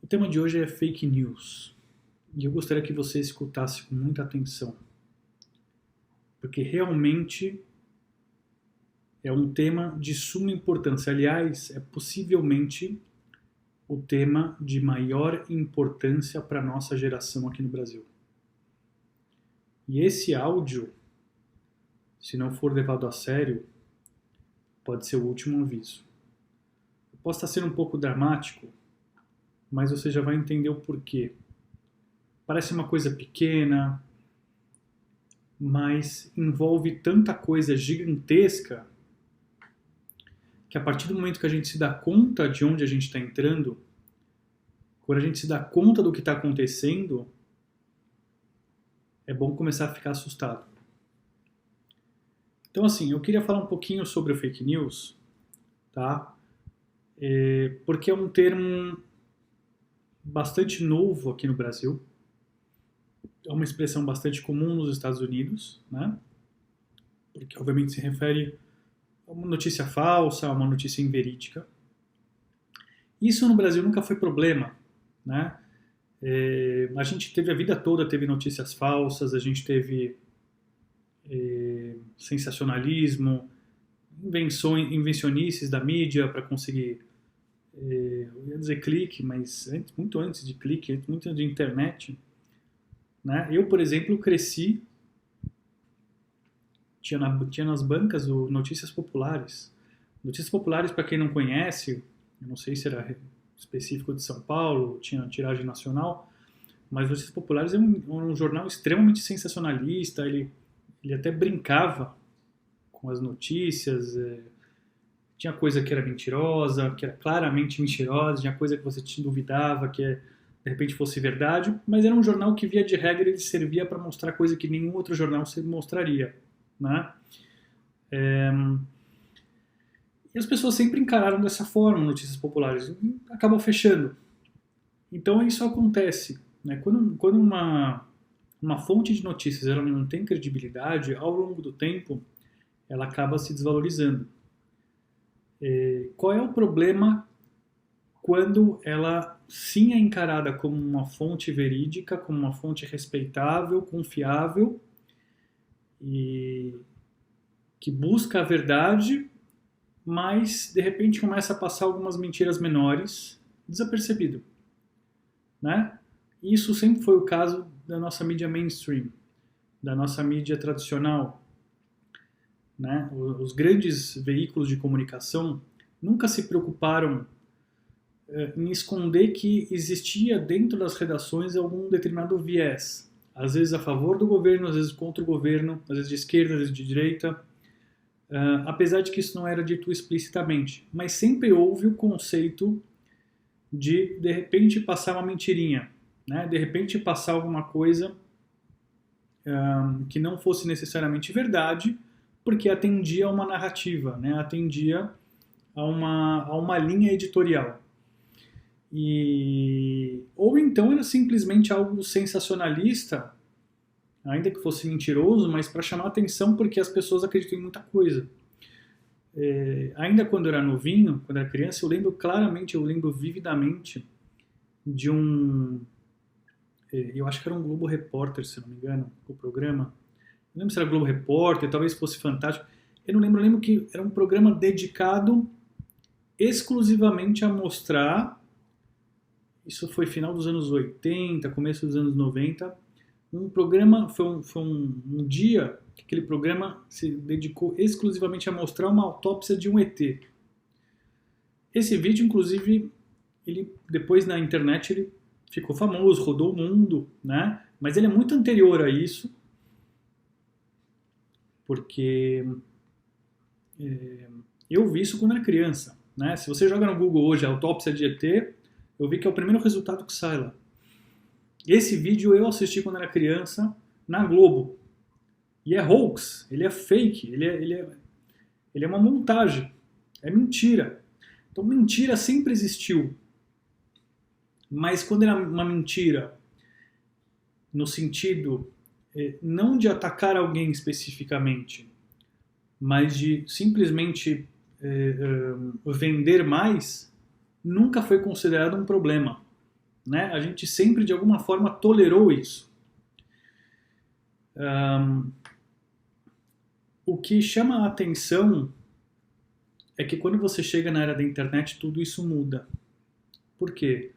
O tema de hoje é fake news. E eu gostaria que você escutasse com muita atenção, porque realmente é um tema de suma importância. Aliás, é possivelmente o tema de maior importância para a nossa geração aqui no Brasil. E esse áudio, se não for levado a sério, pode ser o último aviso. Eu posso estar sendo um pouco dramático, mas você já vai entender o porquê. Parece uma coisa pequena, mas envolve tanta coisa gigantesca que a partir do momento que a gente se dá conta de onde a gente está entrando, quando a gente se dá conta do que está acontecendo, é bom começar a ficar assustado. Então, assim, eu queria falar um pouquinho sobre o fake news, tá? Porque é um termo bastante novo aqui no Brasil. É uma expressão bastante comum nos Estados Unidos, né? Porque obviamente se refere a uma notícia falsa, a uma notícia inverídica. Isso no Brasil nunca foi problema, né? A gente teve a vida toda, teve notícias falsas, a gente teve sensacionalismo, invencionices da mídia para conseguir, eu ia dizer clique, mas muito antes de clique, muito antes de internet, né? Eu, por exemplo, cresci, tinha nas bancas o Notícias Populares. Notícias Populares, para quem não conhece, eu não sei se era específico de São Paulo, tinha tiragem nacional, mas Notícias Populares é um jornal extremamente sensacionalista, ele até brincava com as notícias, tinha coisa que era mentirosa, que era claramente mentirosa, tinha coisa que você te duvidava que de repente fosse verdade, mas era um jornal que via de regra ele servia para mostrar coisa que nenhum outro jornal se mostraria, né? E as pessoas sempre encararam dessa forma notícias populares, acabam fechando. Então isso acontece, né? Quando uma fonte de notícias ela não tem credibilidade, ao longo do tempo ela acaba se desvalorizando. Qual é o problema quando ela sim é encarada como uma fonte verídica, como uma fonte respeitável, confiável e que busca a verdade, mas de repente começa a passar algumas mentiras menores desapercebido, né? Isso sempre foi o caso da nossa mídia mainstream, da nossa mídia tradicional, né? Os grandes veículos de comunicação nunca se preocuparam em esconder que existia dentro das redações algum determinado viés, às vezes a favor do governo, às vezes contra o governo, às vezes de esquerda, às vezes de direita, apesar de que isso não era dito explicitamente, mas sempre houve o conceito de repente passar uma mentirinha, né? De repente passar alguma coisa que não fosse necessariamente verdade, porque atendia a uma narrativa, né? Atendia a uma linha editorial. Ou então era simplesmente algo sensacionalista, ainda que fosse mentiroso, mas para chamar atenção porque as pessoas acreditam em muita coisa. Ainda quando eu era novinho, quando eu era criança, eu lembro claramente, eu lembro vividamente de eu acho que era um Globo Repórter, se não me engano, o programa. Não lembro se era Globo Repórter, talvez fosse Fantástico. Eu não lembro, eu lembro que era um programa dedicado exclusivamente a mostrar, isso foi final dos anos 80, começo dos anos 90, um programa, foi um dia que aquele programa se dedicou exclusivamente a mostrar uma autópsia de um ET. Esse vídeo, inclusive, ele depois na internet ele ficou famoso, rodou o mundo, né? Mas ele é muito anterior a isso, porque eu vi isso quando era criança, né? Se você joga no Google hoje autópsia de ET, eu vi que é o primeiro resultado que sai lá. Esse vídeo eu assisti quando era criança na Globo. E é hoax, ele é fake, ele é uma montagem, é mentira. Então mentira sempre existiu. Mas quando era uma mentira no sentido não de atacar alguém especificamente, mas de simplesmente vender mais, nunca foi considerado um problema. né? A gente sempre, de alguma forma, tolerou isso. O que chama a atenção é que quando você chega na era da internet, tudo isso muda. Por quê?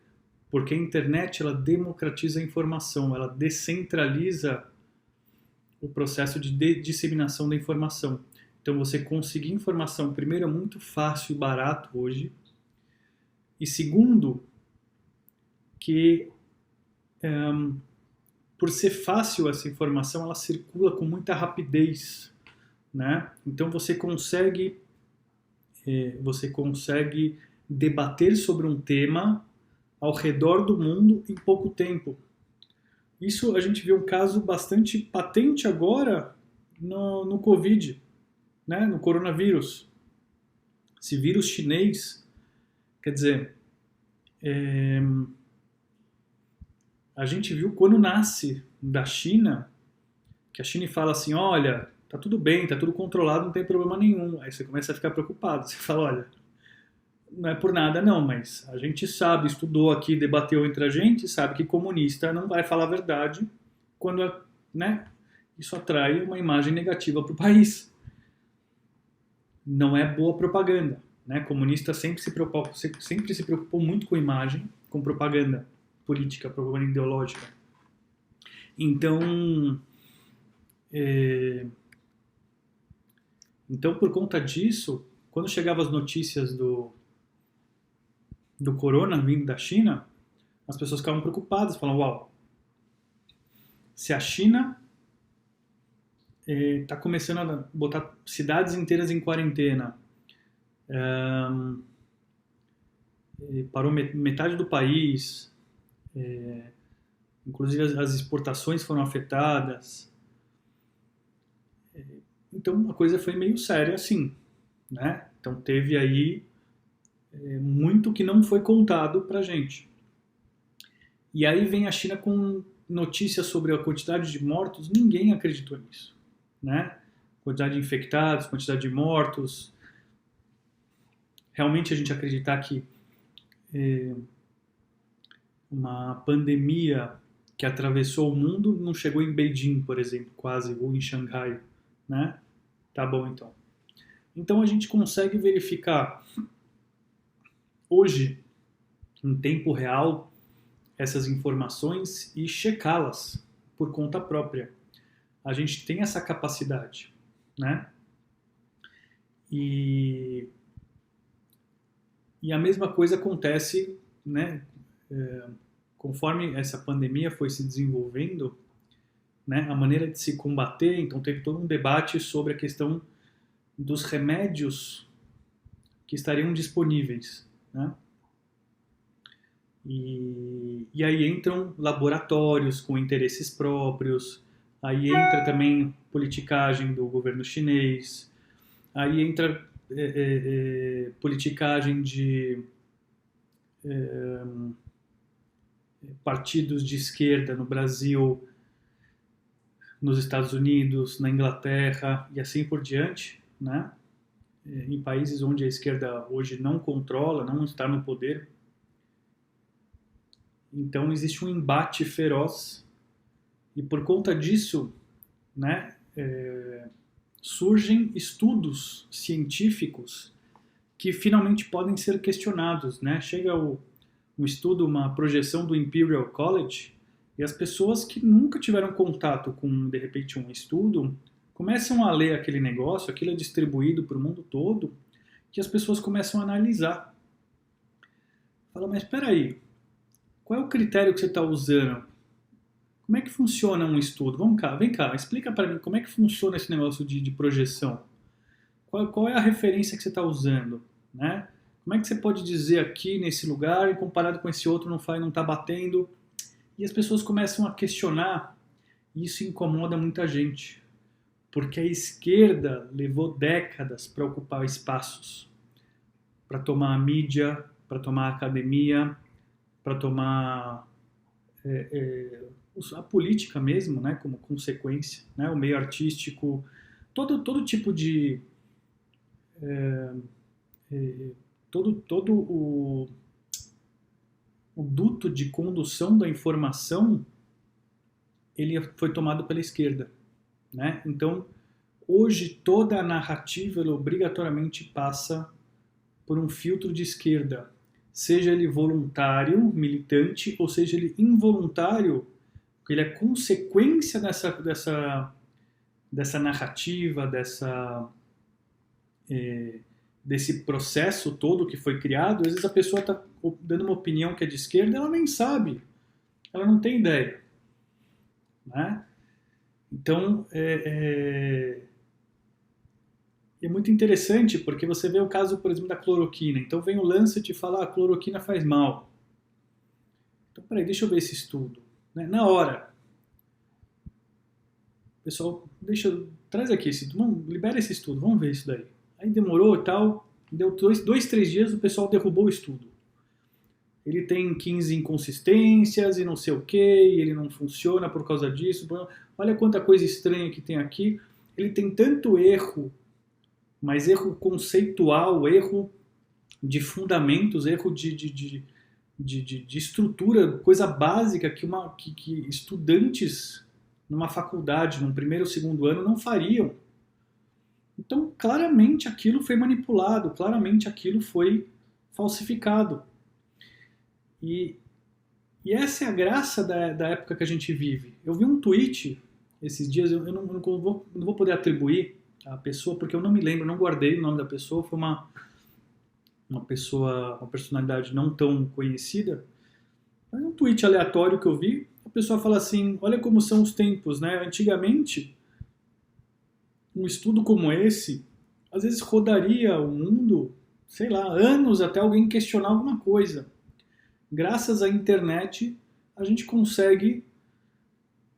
Porque a internet ela democratiza a informação, ela descentraliza o processo de disseminação da informação. Então você conseguir informação, primeiro, é muito fácil e barato hoje, e segundo, que por ser fácil essa informação, ela circula com muita rapidez, né? Então você consegue debater sobre um tema ao redor do mundo em pouco tempo. Isso a gente vê um caso bastante patente agora no Covid, né? No coronavírus. Esse vírus chinês, quer dizer, a gente viu quando nasce da China, que a China fala assim, olha, tá tudo bem, tá tudo controlado, não tem problema nenhum. Aí você começa a ficar preocupado, você fala, olha, não é por nada não, mas a gente sabe, estudou aqui, debateu entre a gente, sabe que comunista não vai falar a verdade quando, né, isso atrai uma imagem negativa para o país. Não é boa propaganda, né? Comunista sempre se preocupou muito com imagem, com propaganda política, propaganda ideológica. Então, por conta disso, quando chegavam as notícias do corona vindo da China, as pessoas ficavam preocupadas, falavam, uau, se a China está começando a botar cidades inteiras em quarentena, parou metade do país, inclusive as exportações foram afetadas, então a coisa foi meio séria assim, né? Então teve aí muito que não foi contado pra gente. E aí vem a China com notícias sobre a quantidade de mortos, ninguém acreditou nisso, né? Quantidade de infectados, quantidade de mortos. Realmente a gente acreditar que uma pandemia que atravessou o mundo não chegou em Beijing, por exemplo, quase, ou em Xangai, né? Tá bom, então. Então a gente consegue verificar hoje, em tempo real, essas informações e checá-las por conta própria. A gente tem essa capacidade, né? E a mesma coisa acontece, né? Conforme essa pandemia foi se desenvolvendo, né? A maneira de se combater, então teve todo um debate sobre a questão dos remédios que estariam disponíveis, né? E aí entram laboratórios com interesses próprios, aí entra também politicagem do governo chinês, aí entra politicagem de partidos de esquerda no Brasil, nos Estados Unidos, na Inglaterra e assim por diante, né? Em países onde a esquerda hoje não controla, não está no poder. Então existe um embate feroz e por conta disso, né, surgem estudos científicos que finalmente podem ser questionados, né? Chega um estudo, uma projeção do Imperial College e as pessoas que nunca tiveram contato com, de repente, um estudo, começam a ler aquele negócio, aquilo é distribuído para o mundo todo, que as pessoas começam a analisar. Fala, mas espera aí, qual é o critério que você está usando? Como é que funciona um estudo? Vem cá, explica para mim como é que funciona esse negócio de projeção. Qual é a referência que você está usando, né? Como é que você pode dizer aqui nesse lugar, comparado com esse outro, não está batendo? E as pessoas começam a questionar, e isso incomoda muita gente, porque a esquerda levou décadas para ocupar espaços, para tomar a mídia, para tomar a academia, para tomar a política mesmo, né, como consequência, né, o meio artístico, todo tipo de todo o o duto de condução da informação ele foi tomado pela esquerda, né? Então, hoje toda a narrativa ela obrigatoriamente passa por um filtro de esquerda, seja ele voluntário, militante, ou seja ele involuntário, porque ele é consequência dessa narrativa, desse processo todo que foi criado. Às vezes a pessoa está dando uma opinião que é de esquerda, ela nem sabe, ela não tem ideia, né? Então, é muito interessante porque você vê o caso, por exemplo, da cloroquina. Então vem o Lancet e fala, a cloroquina faz mal. Então, peraí, deixa eu ver esse estudo. Né? Na hora, pessoal, traz aqui esse estudo, libera esse estudo, vamos ver isso daí. Aí demorou e tal, deu 3 dias, o pessoal derrubou o estudo. Ele tem 15 inconsistências e não sei o que, e ele não funciona por causa disso. Olha quanta coisa estranha que tem aqui. Ele tem tanto erro, mas erro conceitual, erro de fundamentos, erro de estrutura, coisa básica que estudantes numa faculdade, num primeiro ou segundo ano, não fariam. Então, claramente aquilo foi manipulado, claramente aquilo foi falsificado. E essa é a graça da época que a gente vive. Eu vi um tweet esses dias, eu não vou poder atribuir a pessoa, porque eu não me lembro, não guardei o nome da pessoa, foi uma personalidade não tão conhecida, mas um tweet aleatório que eu vi, a pessoa fala assim, olha como são os tempos, né? Antigamente, um estudo como esse, às vezes rodaria o mundo, sei lá, anos até alguém questionar alguma coisa. Graças à internet, a gente consegue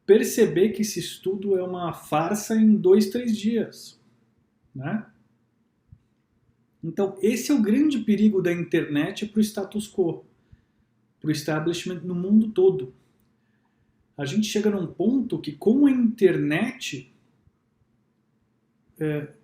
perceber que esse estudo é uma farsa em 2, 3 dias, né? Então, esse é o grande perigo da internet para o status quo, para o establishment no mundo todo. A gente chega num ponto que, com a internet,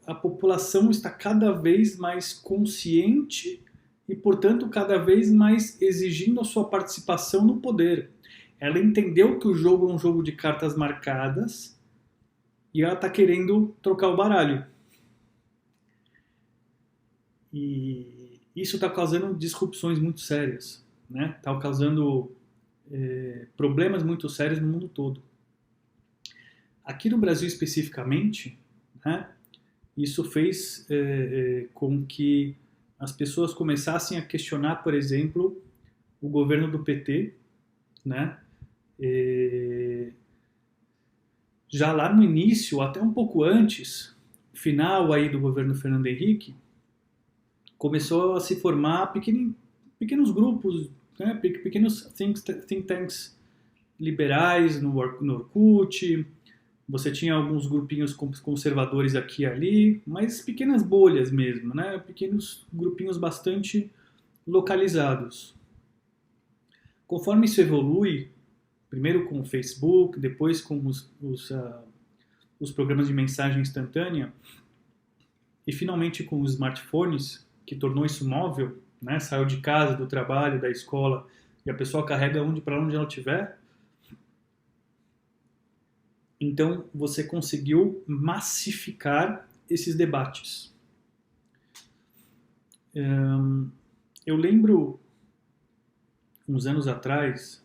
a população está cada vez mais consciente e, portanto, cada vez mais exigindo a sua participação no poder. Ela entendeu que o jogo é um jogo de cartas marcadas e ela está querendo trocar o baralho. E isso está causando disrupções muito sérias, né? Está causando problemas muito sérios no mundo todo. Aqui no Brasil especificamente, né, isso fez com que as pessoas começassem a questionar, por exemplo, o governo do PT, né? Já lá no início, até um pouco antes, final aí do governo Fernando Henrique, começou a se formar pequenos grupos, né? Pequenos think tanks liberais no Orkut. Você tinha alguns grupinhos conservadores aqui e ali, mas pequenas bolhas mesmo, né? Pequenos grupinhos bastante localizados. Conforme isso evolui, primeiro com o Facebook, depois com os programas de mensagem instantânea, e finalmente com os smartphones, que tornou isso móvel, né? Saiu de casa, do trabalho, da escola, e a pessoa carrega para onde ela estiver. Então, você conseguiu massificar esses debates. Eu lembro, uns anos atrás,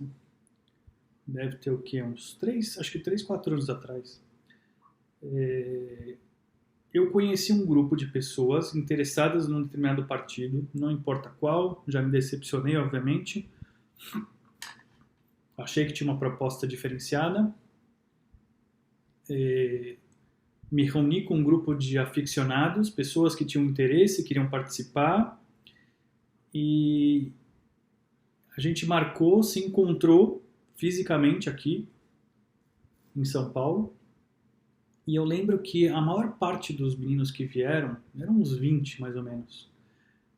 deve ter o quê? Acho que 3, 4 anos atrás, eu conheci um grupo de pessoas interessadas num determinado partido, não importa qual, já me decepcionei, obviamente. Achei que tinha uma proposta diferenciada. Me reuni com um grupo de aficionados, pessoas que tinham interesse, queriam participar, e a gente marcou, se encontrou fisicamente aqui em São Paulo, e eu lembro que a maior parte dos meninos que vieram, eram uns 20 mais ou menos,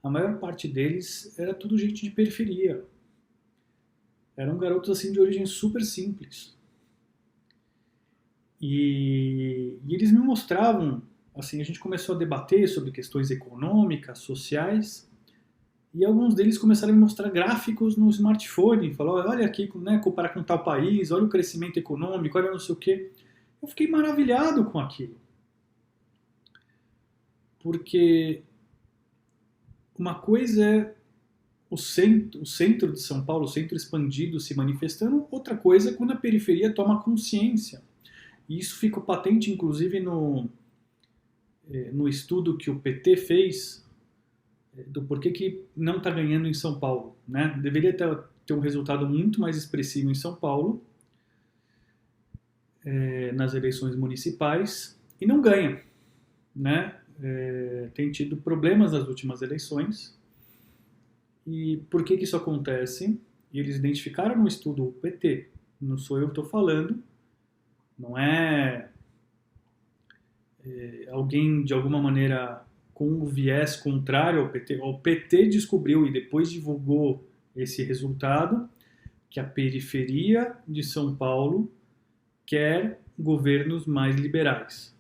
a maior parte deles era tudo gente de periferia, eram garotos assim de origem super simples. E eles me mostravam, assim, a gente começou a debater sobre questões econômicas, sociais, E alguns deles começaram a me mostrar gráficos no smartphone, falou, olha aqui, né, comparar com tal país, olha o crescimento econômico, olha não sei o quê. Eu fiquei maravilhado com aquilo. Porque uma coisa é o centro de São Paulo, o centro expandido se manifestando, outra coisa é quando a periferia toma consciência. E isso fica patente, inclusive, no estudo que o PT fez do porquê que não está ganhando em São Paulo. Né? Deveria ter um resultado muito mais expressivo em São Paulo, nas eleições municipais, e não ganha. Né? Tem tido problemas nas últimas eleições. E por que isso acontece? E eles identificaram no estudo o PT. Não sou eu que estou falando, não é alguém de alguma maneira com um viés contrário ao PT. O PT descobriu e depois divulgou esse resultado que a periferia de São Paulo quer governos mais liberais.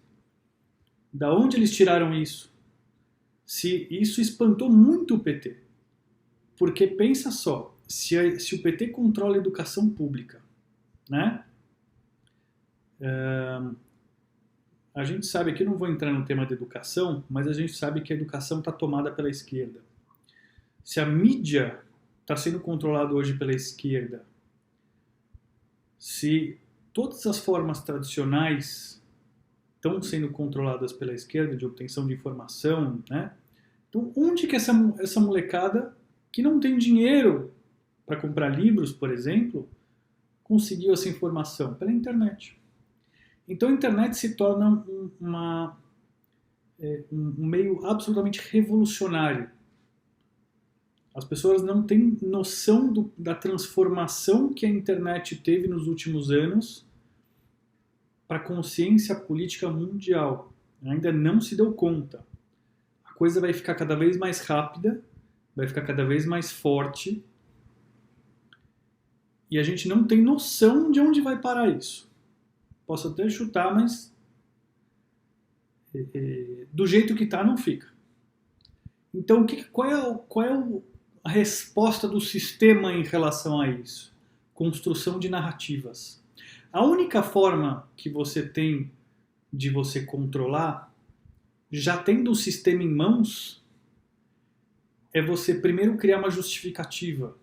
Da onde eles tiraram isso? Se isso espantou muito o PT. Porque pensa só, se o PT controla a educação pública, né? A gente sabe, aqui não vou entrar no tema da educação, mas a gente sabe que a educação está tomada pela esquerda. Se a mídia está sendo controlada hoje pela esquerda, se todas as formas tradicionais estão sendo controladas pela esquerda, de obtenção de informação, né? Então, onde que essa molecada que não tem dinheiro para comprar livros, por exemplo, conseguiu essa informação? Pela internet. Então a internet se torna um meio absolutamente revolucionário. As pessoas não têm noção da transformação que a internet teve nos últimos anos para a consciência política mundial. Ainda não se deu conta. A coisa vai ficar cada vez mais rápida, vai ficar cada vez mais forte, e a gente não tem noção de onde vai parar isso. Posso até chutar, mas do jeito que está não fica. Então, qual é a resposta do sistema em relação a isso? Construção de narrativas. A única forma que você tem de você controlar, já tendo o sistema em mãos, é você primeiro criar uma justificativa.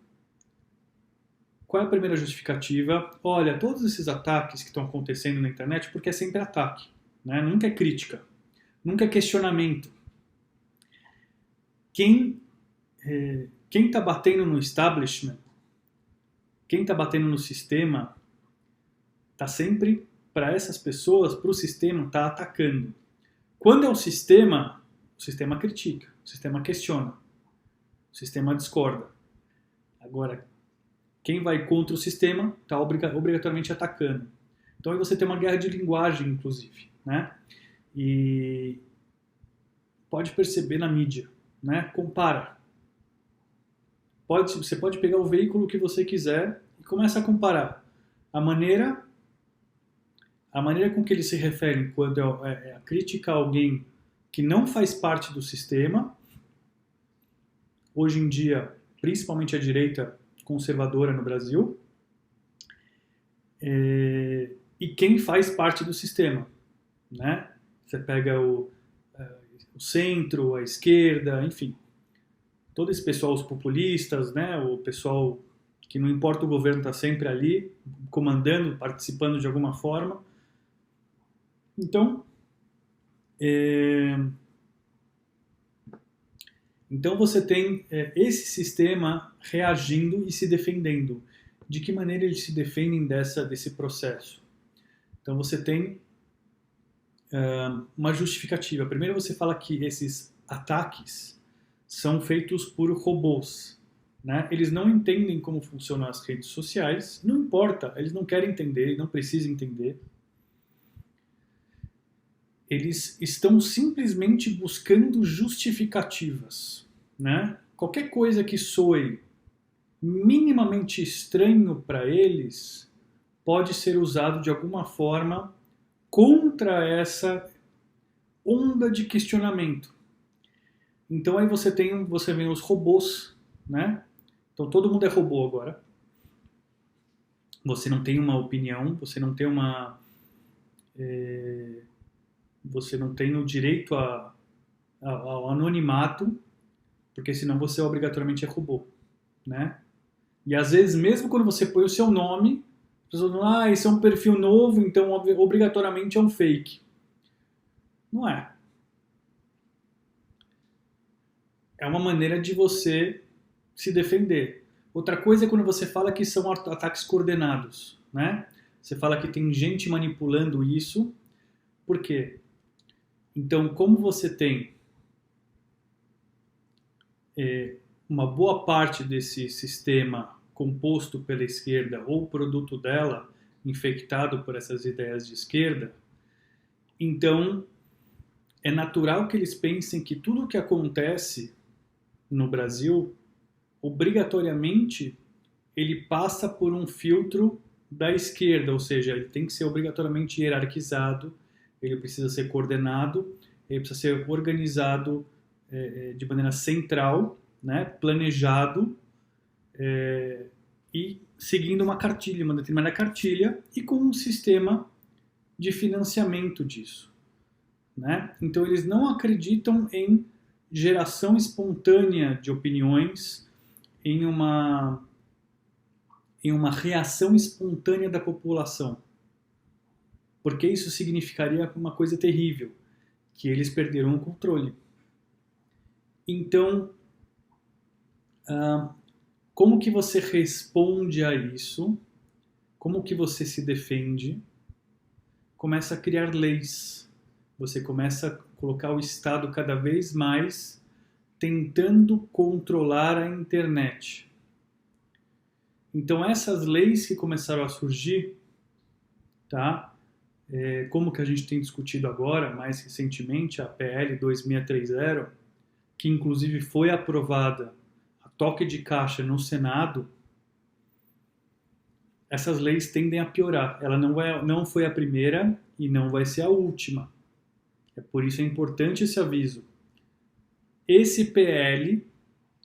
Qual é a primeira justificativa? Olha, todos esses ataques que estão acontecendo na internet, porque é sempre ataque, né? Nunca é crítica, nunca é questionamento. Quem está batendo no establishment, quem está batendo no sistema, está sempre, para essas pessoas, para o sistema, está atacando. Quando é o sistema critica, o sistema questiona, o sistema discorda. Agora, quem vai contra o sistema está obrigatoriamente atacando. Então aí você tem uma guerra de linguagem, inclusive, né? E pode perceber na mídia, né? Compara. Você pode pegar o veículo que você quiser e começa a comparar a maneira com que eles se referem quando é a crítica a alguém que não faz parte do sistema. Hoje em dia, principalmente a direita conservadora no Brasil, e quem faz parte do sistema, né? Você pega o centro, a esquerda, enfim, todo esse pessoal, os populistas, né? O pessoal que não importa o governo está sempre ali, comandando, participando de alguma forma. Então, você tem esse sistema reagindo e se defendendo. De que maneira eles se defendem desse processo? Então você tem uma justificativa. Primeiro você fala que esses ataques são feitos por robôs. Né? Eles não entendem como funcionam as redes sociais, não importa, eles não querem entender, não precisam entender. Eles estão simplesmente buscando justificativas. Né? Qualquer coisa que soe minimamente estranho para eles pode ser usado de alguma forma contra essa onda de questionamento. Então aí você vê os robôs né? Então todo mundo é robô agora. Você não tem uma opinião, você não tem o direito ao anonimato, porque senão você obrigatoriamente é robô, né? E às vezes, mesmo quando você põe o seu nome, as pessoas falam, esse é um perfil novo, então obrigatoriamente é um fake. Não é. É uma maneira de você se defender. Outra coisa é quando você fala que são ataques coordenados, né? Você fala que tem gente manipulando isso. Por quê? Então, como você tem uma boa parte desse sistema composto pela esquerda ou produto dela infectado por essas ideias de esquerda, então é natural que eles pensem que tudo o que acontece no Brasil, obrigatoriamente, ele passa por um filtro da esquerda, ou seja, ele tem que ser obrigatoriamente hierarquizado, ele precisa ser coordenado, ele precisa ser organizado de maneira central, né, planejado e seguindo uma cartilha, uma determinada cartilha e com um sistema de financiamento disso, né? Então eles não acreditam em geração espontânea de opiniões, em uma reação espontânea da população, porque isso significaria uma coisa terrível, que eles perderam o controle. Então, como que você responde a isso? Como que você se defende? Começa a criar leis. Você começa a colocar o Estado cada vez mais tentando controlar a internet. Então essas leis que começaram a surgir, tá? Como que a gente tem discutido agora, mais recentemente, a PL 2630, que inclusive foi aprovada a toque de caixa no Senado, essas leis tendem a piorar. Ela não foi a primeira e não vai ser a última. Por isso é importante esse aviso. Esse PL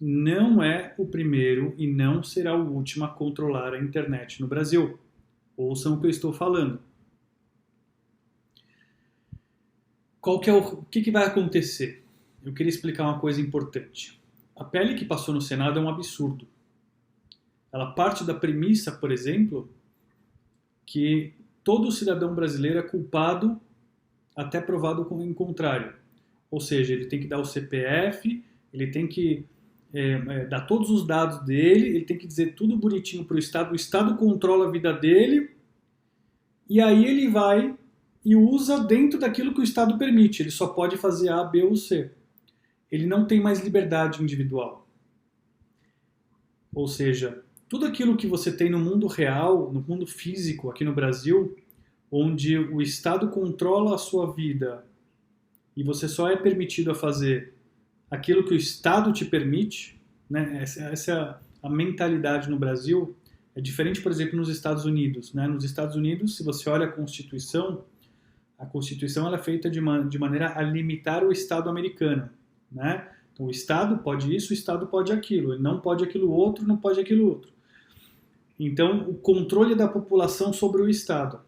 não é o primeiro e não será o último a controlar a internet no Brasil. Ouçam o que eu estou falando. O que vai acontecer? Eu queria explicar uma coisa importante. A PL que passou no Senado é um absurdo. Ela parte da premissa, por exemplo, que todo cidadão brasileiro é culpado até provado em contrário. Ou seja, ele tem que dar o CPF, ele tem que dar todos os dados dele, ele tem que dizer tudo bonitinho para o Estado controla a vida dele, e aí ele vai e usa dentro daquilo que o Estado permite. Ele só pode fazer A, B ou C. Ele não tem mais liberdade individual. Ou seja, tudo aquilo que você tem no mundo real, no mundo físico aqui no Brasil, onde o Estado controla a sua vida e você só é permitido a fazer aquilo que o Estado te permite, né? Essa é a mentalidade no Brasil. É diferente, por exemplo, nos Estados Unidos, né? Nos Estados Unidos, se você olha a Constituição ela é feita de maneira a limitar o Estado americano, né? Então o Estado pode isso, o Estado pode aquilo, ele não pode aquilo outro, não pode aquilo outro. Então o controle da população sobre o Estado.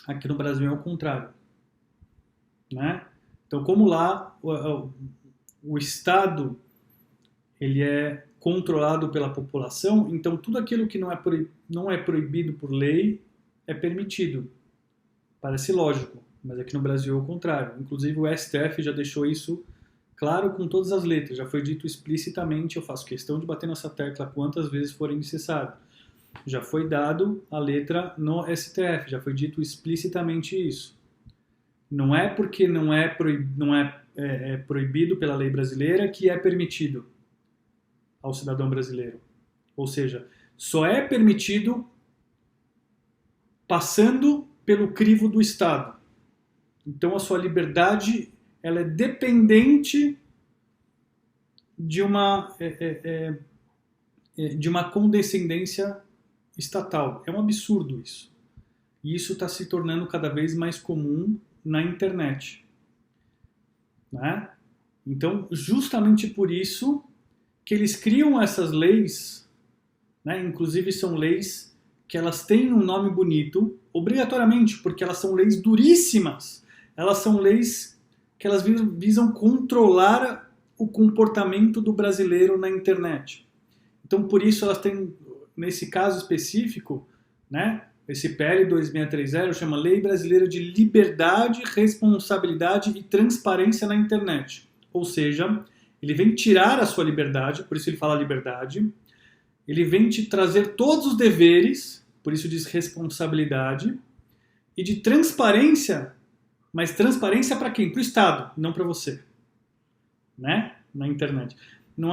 Aqui no Brasil é o contrário, né? Então como lá o Estado ele é controlado pela população, então tudo aquilo que não é proibido por lei é permitido. Parece lógico, mas aqui no Brasil é o contrário. Inclusive o STF já deixou isso claro com todas as letras, já foi dito explicitamente, eu faço questão de bater nessa tecla quantas vezes forem necessário. Já foi dado a letra no STF, já foi dito explicitamente isso. Não é porque não é proibido pela lei brasileira que é permitido ao cidadão brasileiro. Ou seja, só é permitido passando pelo crivo do Estado. Então a sua liberdade ela é dependente de uma condescendência estatal. É um absurdo isso. E isso está se tornando cada vez mais comum na internet, né? Então, justamente por isso que eles criam essas leis, né? Inclusive são leis que elas têm um nome bonito, obrigatoriamente, porque elas são leis duríssimas. Elas são leis que elas visam controlar o comportamento do brasileiro na internet. Então, por isso, elas têm, nesse caso específico, né, esse PL 2630 chama Lei Brasileira de Liberdade, Responsabilidade e Transparência na Internet. Ou seja, ele vem tirar a sua liberdade, por isso ele fala liberdade, ele vem te trazer todos os deveres, por isso diz responsabilidade, e de transparência, mas transparência para quem? Para o Estado, não para você, né? Na internet. Não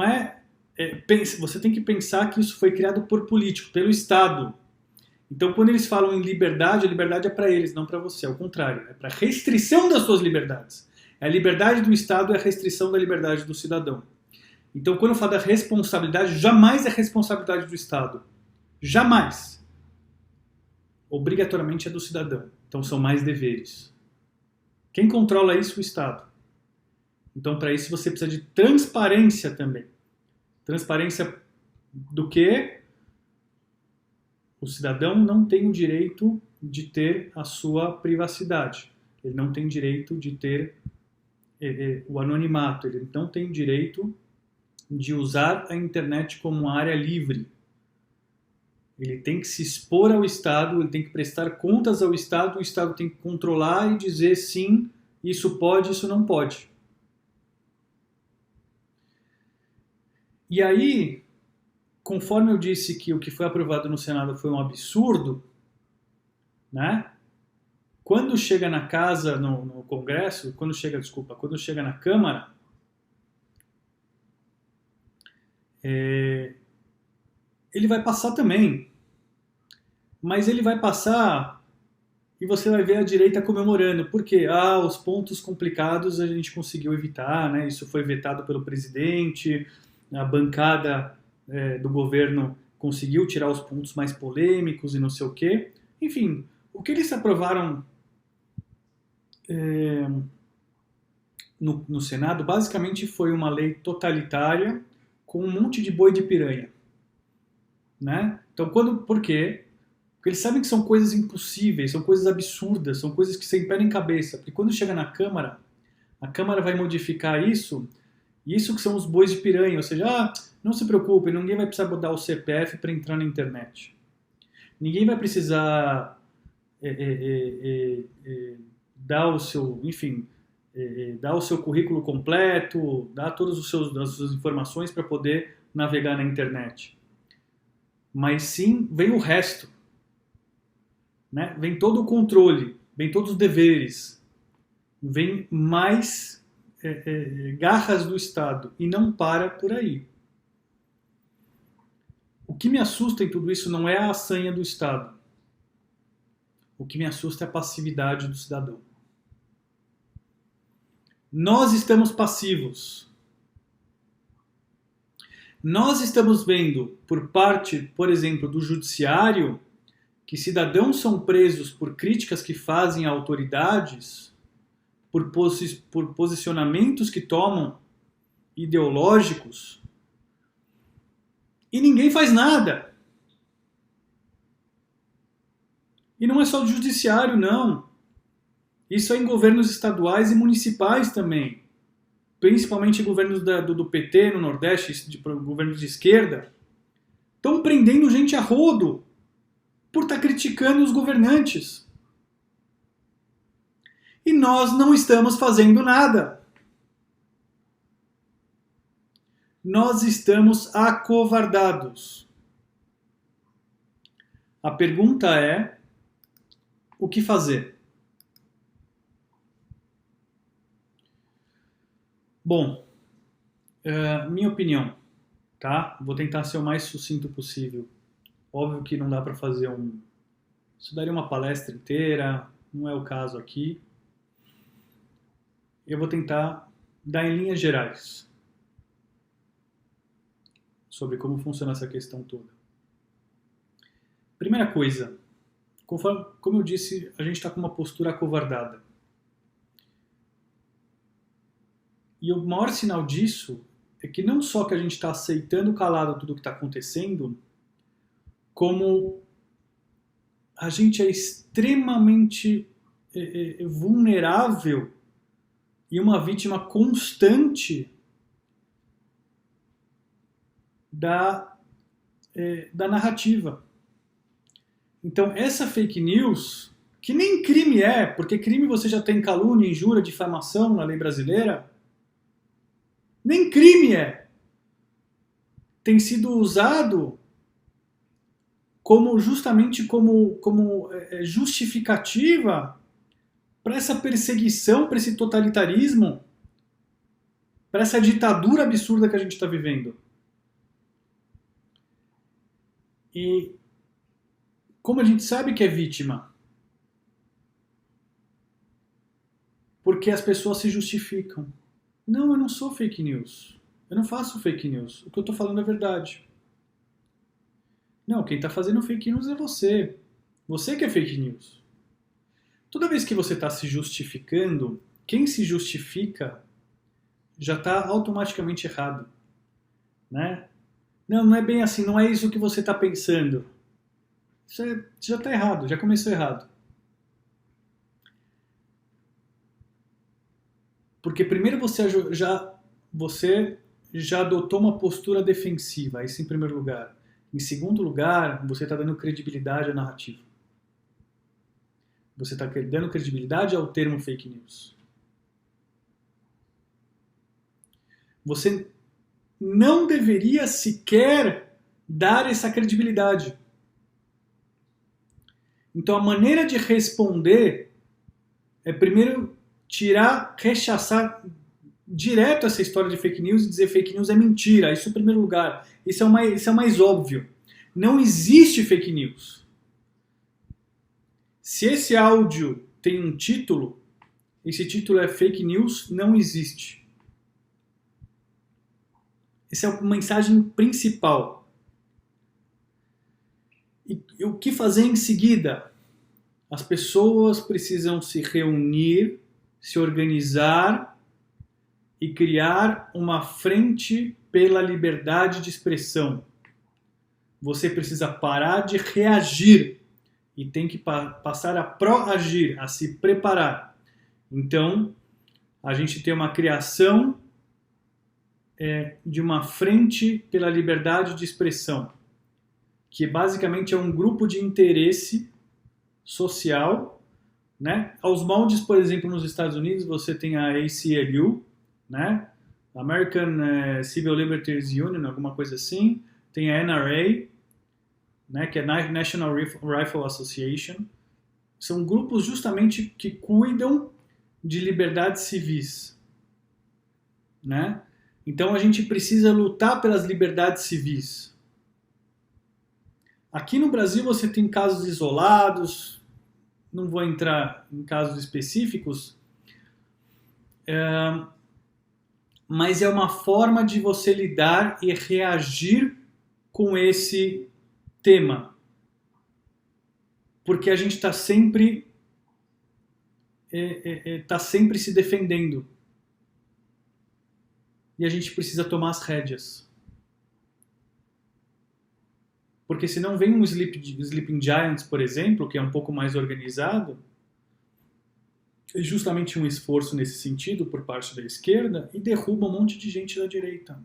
você tem que pensar que isso foi criado por político, pelo Estado. Então, quando eles falam em liberdade, a liberdade é para eles, não para você. Ao contrário, é para restrição das suas liberdades. A liberdade do Estado é a restrição da liberdade do cidadão. Então, quando eu falo da responsabilidade, jamais é responsabilidade do Estado. Jamais. Obrigatoriamente é do cidadão. Então, são mais deveres. Quem controla isso? O Estado. Então, para isso, você precisa de transparência também. Transparência do quê? O cidadão não tem o direito de ter a sua privacidade. Ele não tem direito de ter o anonimato. Ele não tem direito de usar a internet como uma área livre. Ele tem que se expor ao Estado, ele tem que prestar contas ao Estado, o Estado tem que controlar e dizer sim, isso pode, isso não pode. E aí, conforme eu disse que o que foi aprovado no Senado foi um absurdo, né? Quando chega na casa, no Congresso, quando chega na Câmara, ele vai passar também. Mas ele vai passar e você vai ver a direita comemorando. Por quê? Os pontos complicados a gente conseguiu evitar, né? Isso foi vetado pelo presidente, a bancada do governo conseguiu tirar os pontos mais polêmicos e não sei o quê. Enfim, o que eles aprovaram no Senado basicamente foi uma lei totalitária com um monte de boi de piranha, né? Então, por quê? Porque eles sabem que são coisas impossíveis, são coisas absurdas, são coisas que sem pé nem cabeça. Porque quando chega na Câmara, a Câmara vai modificar isso, e isso que são os bois de piranha, ou seja, não se preocupe, ninguém vai precisar botar o CPF para entrar na internet. Ninguém vai precisar dar o seu, enfim, dar o seu currículo completo, dar todas as suas informações para poder navegar na internet. Mas sim, vem o resto. Né? Vem todo o controle, vem todos os deveres, vem mais garras do Estado e não para por aí. O que me assusta em tudo isso não é a sanha do Estado. O que me assusta é a passividade do cidadão. Nós estamos passivos. Nós estamos vendo por parte, por exemplo, do judiciário, que cidadãos são presos por críticas que fazem a autoridades, por posicionamentos que tomam ideológicos, e ninguém faz nada. E não é só do judiciário, não. Isso é em governos estaduais e municipais também. Principalmente em governos do PT no Nordeste, governos de esquerda. Estão prendendo gente a rodo por estar criticando os governantes. E nós não estamos fazendo nada. Nós estamos acovardados. A pergunta é: o que fazer? Bom, minha opinião, tá? Vou tentar ser o mais sucinto possível. Óbvio que não dá para fazer isso daria uma palestra inteira, não é o caso aqui. Eu vou tentar dar em linhas gerais sobre como funciona essa questão toda. Primeira coisa, como eu disse, a gente está com uma postura acovardada. E o maior sinal disso é que não só que a gente está aceitando calado tudo o que está acontecendo, como a gente é extremamente vulnerável e uma vítima constante da narrativa. Então, essa fake news, que nem crime é, porque crime você já tem calúnia, injúria, difamação na lei brasileira, nem crime é. Tem sido usado justamente como justificativa para essa perseguição, para esse totalitarismo, para essa ditadura absurda que a gente está vivendo. E como a gente sabe que é vítima? Porque as pessoas se justificam. Não, eu não sou fake news. Eu não faço fake news. O que eu estou falando é verdade. Não, quem está fazendo fake news é você. Você que é fake news. Toda vez que você está se justificando, quem se justifica já está automaticamente errado. Né? Não, não é bem assim, não é isso que você está pensando. Isso já está errado, já começou errado. Porque primeiro você já adotou uma postura defensiva, isso em primeiro lugar. Em segundo lugar, você está dando credibilidade à narrativa. Você está dando credibilidade ao termo fake news. Você não deveria sequer dar essa credibilidade. Então a maneira de responder é primeiro rechaçar direto essa história de fake news e dizer fake news é mentira. Isso em primeiro lugar. Isso é o mais óbvio. Não existe fake news. Se esse áudio tem um título, esse título é fake news, não existe. Essa é a mensagem principal. E o que fazer em seguida? As pessoas precisam se reunir, se organizar e criar uma frente pela liberdade de expressão. Você precisa parar de reagir e tem que passar a proagir, a se preparar. Então, a gente tem uma criação de uma frente pela liberdade de expressão, que basicamente é um grupo de interesse social, né? Aos moldes, por exemplo, nos Estados Unidos, você tem a ACLU, né? American Civil Liberties Union, alguma coisa assim. Tem a NRA, né? Que é National Rifle Association. São grupos justamente que cuidam de liberdades civis, né? Então a gente precisa lutar pelas liberdades civis. Aqui no Brasil você tem casos isolados, não vou entrar em casos específicos, mas é uma forma de você lidar e reagir com esse tema. Porque a gente está sempre se defendendo. E a gente precisa tomar as rédeas. Porque se não vem um Sleeping Giants, por exemplo, que é um pouco mais organizado, é justamente um esforço nesse sentido por parte da esquerda e derruba um monte de gente da direita.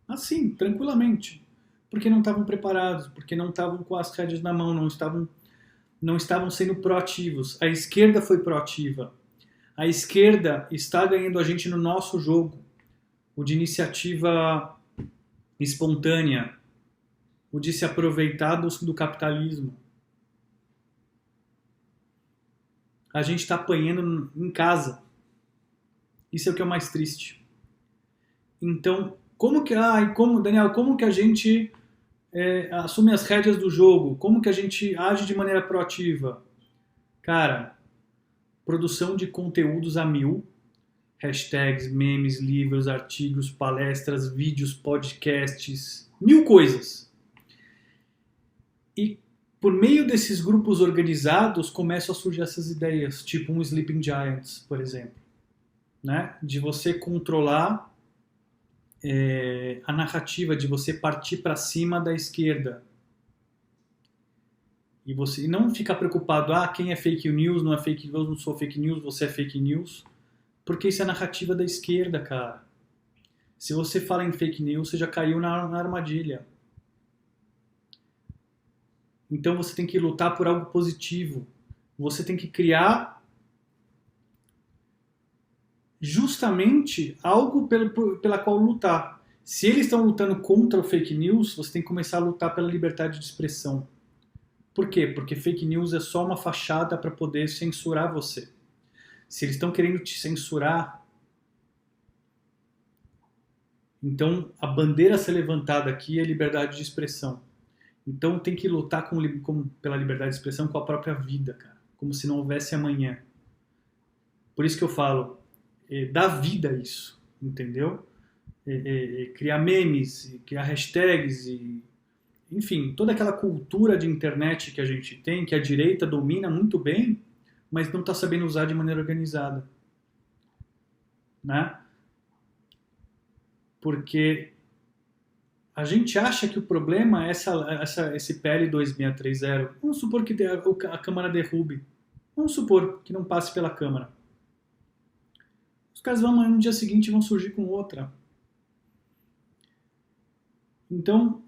Assim, tranquilamente. Porque não estavam preparados, porque não estavam com as rédeas na mão, não estavam sendo proativos. A esquerda foi proativa. A esquerda está ganhando a gente no nosso jogo. O de espontânea, o de se aproveitar do capitalismo. A gente está apanhando em casa. Isso é o que é o mais triste. Então, Daniel, como que a gente assume as rédeas do jogo? Como que a gente age de maneira proativa? Cara, produção de conteúdos a 1000, hashtags, memes, livros, artigos, palestras, vídeos, podcasts, 1000 coisas. E por meio desses grupos organizados começam a surgir essas ideias, tipo um Sleeping Giants, por exemplo, né? De você controlar a narrativa de você partir para cima da esquerda. E você não ficar preocupado, quem é fake news, não é fake news, não sou fake news, você é fake news. Porque isso é a narrativa da esquerda, cara. Se você fala em fake news, você já caiu na armadilha. Então você tem que lutar por algo positivo. Você tem que criar justamente algo pela qual lutar. Se eles estão lutando contra o fake news, você tem que começar a lutar pela liberdade de expressão. Por quê? Porque fake news é só uma fachada para poder censurar você. Se eles estão querendo te censurar, então a bandeira a ser levantada aqui é liberdade de expressão. Então tem que lutar pela liberdade de expressão com a própria vida, cara. Como se não houvesse amanhã. Por isso que eu falo, dá vida a isso, entendeu? Criar memes, criar hashtags, enfim, toda aquela cultura de internet que a gente tem, que a direita domina muito bem, mas não está sabendo usar de maneira organizada. Né? Porque a gente acha que o problema é esse PL 2630. Vamos supor que a Câmara derrube. Vamos supor que não passe pela Câmara. Os caras vão no dia seguinte vão surgir com outra. Então,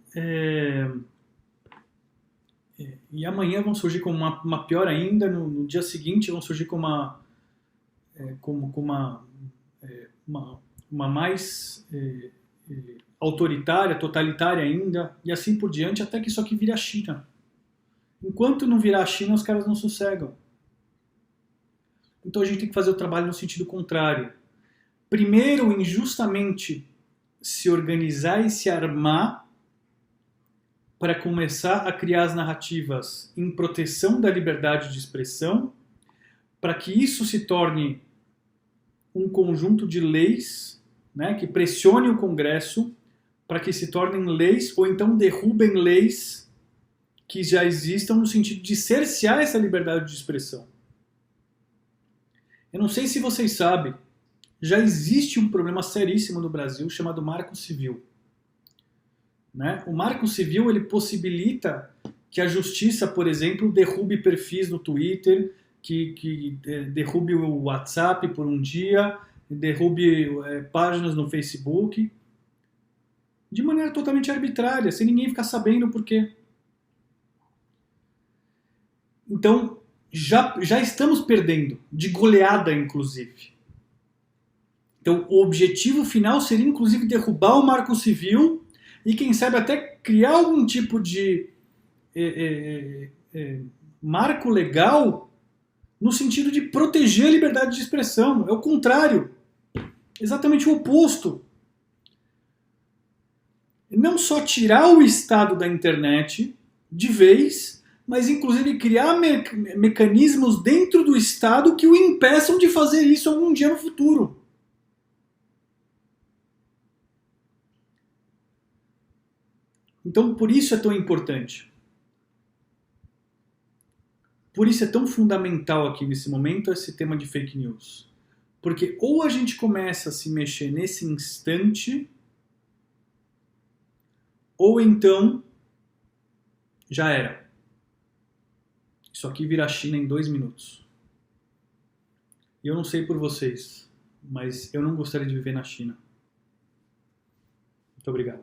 e amanhã vão surgir com uma pior ainda, no dia seguinte vão surgir com uma mais autoritária, totalitária ainda, e assim por diante, até que isso aqui vire a China. Enquanto não virar a China, os caras não sossegam. Então a gente tem que fazer o trabalho no sentido contrário. Primeiro, injustamente, se organizar e se armar para começar a criar as narrativas em proteção da liberdade de expressão, para que isso se torne um conjunto de leis, né, que pressione o Congresso para que se tornem leis ou então derrubem leis que já existam no sentido de cercear essa liberdade de expressão. Eu não sei se vocês sabem, já existe um problema seríssimo no Brasil chamado Marco Civil. Né? O Marco Civil ele possibilita que a justiça, por exemplo, derrube perfis no Twitter, que derrube o WhatsApp por um dia, derrube páginas no Facebook, de maneira totalmente arbitrária, sem ninguém ficar sabendo por quê. Então, já estamos perdendo, de goleada, inclusive. Então, o objetivo final seria, inclusive, derrubar o Marco Civil e, quem sabe, até criar algum tipo de marco legal no sentido de proteger a liberdade de expressão. É o contrário. Exatamente o oposto. Não só tirar o Estado da internet de vez, mas inclusive criar mecanismos dentro do Estado que o impeçam de fazer isso algum dia no futuro. Então, por isso é tão importante. Por isso é tão fundamental aqui nesse momento esse tema de fake news. Porque ou a gente começa a se mexer nesse instante, ou então já era. Isso aqui vira a China em 2 minutos. E eu não sei por vocês, mas eu não gostaria de viver na China. Muito obrigado.